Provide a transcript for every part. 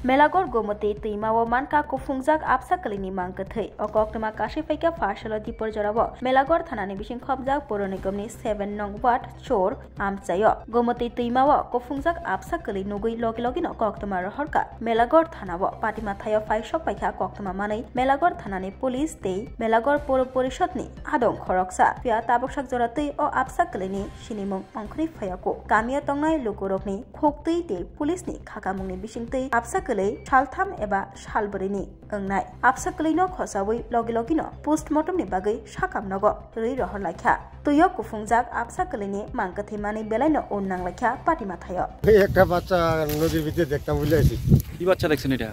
Melagor Gomoti Timawa Manka Kufungjak Absakalini Mankathai Okoknama Kashifaika Farshala Diporjarawa Melagor Thanani Bishin Khobjak Poronikomni 7 Nong Wat Chor Amchayo Gomoti Timawa Kufungjak Absakali Nugui Logilogino Koktama Rohorka Melagor Thanawa Patimathayo Faishok Paika Koktama Manai Melagor Thanani Police Day Melagor Poro Porishotni Adong Khoroksa Pia Taboksak Joratui O Absakalini Shinimong Onkri Fayako Kamia Tongnai Lukurokni Khoktui Day Police ni Khakamungni Bishingtui Absakalai Shaltham eba Shalburini Engnai Absakalino Khosawui Logilogino Postmortem ni Bagai Shakam Nogo Ri Rohor Laikha Tuyo Kufungjak Absakalini Mankathimani Belaino Onnang Laikha Patimathayo একটা বাচ্চা নদীর ভিতরে দেখতাম বলে আইছি কি বাচ্চা দেখছেন এটা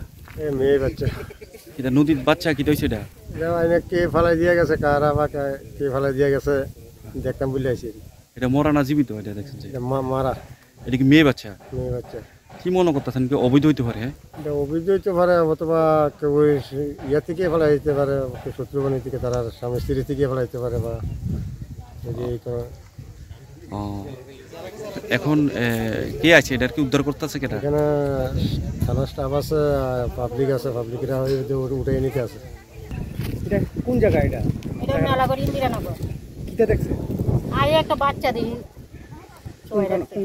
মেয়ে বাচ্চা এটা নদীর বাচ্চা কি হইছে এটা এটা কে ফেলাই দিয়ে গেছে কারা বা কে ফেলাই দিয়ে গেছে দেখতাম বলে আইছি এটা মরা না জীবিত এটা দেখছেন যে মারা এটা কি মেয়ে বাচ্চা কি মনে করতেছেন কি অবৈধ হইতে পারে এটা অবৈধ হইতে পারে অথবা কেউ ইয়া থেকে ফেলাই দিতে পারে শত্রু বানি থেকে তারা স্বামী স্ত্রী থেকে ফেলাইতে পারে বা এখন কে আছে এটার কি উদ্ধার করতেছে কেটা এখানে থানা স্টাফ আছে পাবলিক আছে পাবলিকরা উঠে নিতে আছে এটা কোন জায়গা এটা এটা মেলাগড় ইন্দিরানগর কিটা দেখছে আর একটা বাচ্চা দিই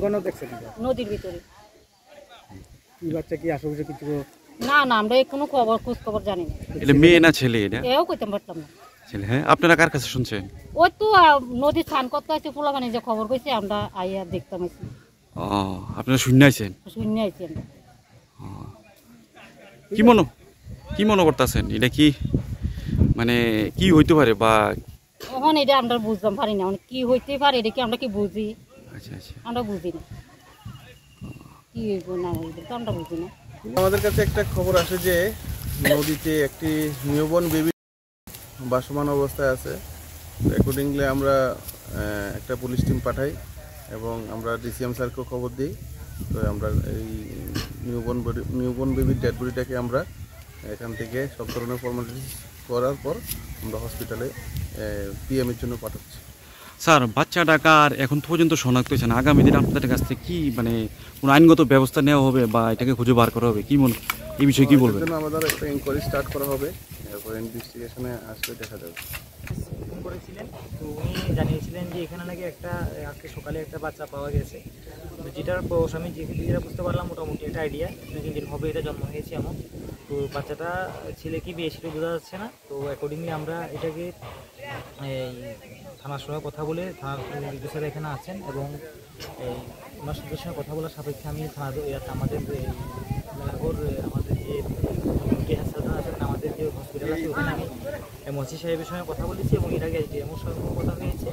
কোন দেখছে নদীর ভিতরে কি বাচ্চা কি আশেপাশে কিছু না না আমরা কোনো খোঁজ খবর জানি না এটা মেয়ে না ছেলে এটা এও কইতে পারতাম না ছেলে হ্যাঁ আপনারা কার কাছে শুনছেন ওই তো নদী স্নান করতে আসছে পোলাপানি যে খবর কইছে আমরা আইয়া দেখতাম আইছি আপনারা শুনে আইছেন শুনে আইছি আমরা কি মনে করতেছেন এটা কি মানে কি হইতে পারে বা এখন এটা আমরা বুঝতাম পারি না কি হইতে পারে এটা কি আমরা কি বুঝি আচ্ছা আচ্ছা আমরা বুঝি না কি হইব না হইব তো আমরা বুঝি না আমাদের কাছে একটা খবর আসে যে নদীতে একটি নিউবর্ন বেবি ভাসমান অবস্থায় আছে অ্যাকর্ডিংলি আমরা একটা পুলিশ টিম পাঠাই এবং আমরা ডিসিএম স্যারকে খবর দিই তো আমরা এই নিউবর্ন বেবির ডেড বডিটাকে আমরা এখান থেকে সব ধরনের ফর্মালিটিস করার পর আমরা হসপিটালে পিএমের জন্য পাঠাচ্ছি স্যার বাচ্চাটা কার এখন পর্যন্ত শনাক্ত হয়েছে না আগামী দিন আপনাদের কাছ থেকে কি মানে কোনো আইনগত ব্যবস্থা নেওয়া হবে বা এটাকে খুঁজে বার করা হবে কি মনে এই বিষয়ে কি বলবেন আমাদের একটা ইনকোয়ারি স্টার্ট করা হবে এরপর ইনভেস্টিগেশনে আসলে দেখা যাবে ফোন করেছিলেন তো উনি জানিয়েছিলেন যে এখানে নাকি একটা আজকে সকালে একটা বাচ্চা পাওয়া গেছে যেটার বয়স আমি যেটা বুঝতে পারলাম মোটামুটি একটা আইডিয়া 2-3 দিন হবে এটা জন্ম হয়েছে এমন তো বাচ্চাটা ছেলে কি বিয়ে সেটা বোঝা যাচ্ছে না তো অ্যাকর্ডিংলি আমরা এটাকে এই থানার সঙ্গে কথা বলে থানার অফিসার এখানে আছেন এবং এই ওনার সঙ্গে কথা বলার সাপেক্ষে আমি আমাদের আমাদের যে হাসপাতাল আছেন আমাদের যে হসপিটাল আছে ওখানে আমি এমসি সাহেবের সঙ্গে কথা বলেছি এবং এর আগে ডিএমওর সঙ্গে কথা হয়েছে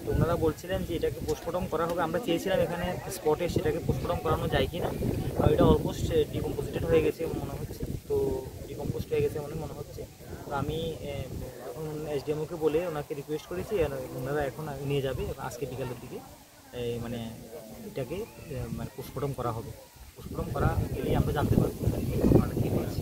তো ওনারা বলছিলেন যে এটাকে পোস্টমর্টম করা হবে আমরা চেয়েছিলাম এখানে স্পটে সেটাকে পোস্টমর্টম করানো যায় কি না এটা অলমোস্ট ডিকম্পোজিটেড হয়ে গেছে মনে হচ্ছে তো ডিকম্পোস্ট হয়ে গেছে মনে হচ্ছে তো আমি এখন এসডিএমওকে বলে ওনাকে রিকোয়েস্ট করেছি ওনারা এখন নিয়ে যাবে আজকে বিকালের দিকে মানে এটাকে মানে পোস্টমর্টম করা হবে পোস্টমর্টম করা গেলেই আমরা জানতে পারবো ঘটনাটা কী হয়েছে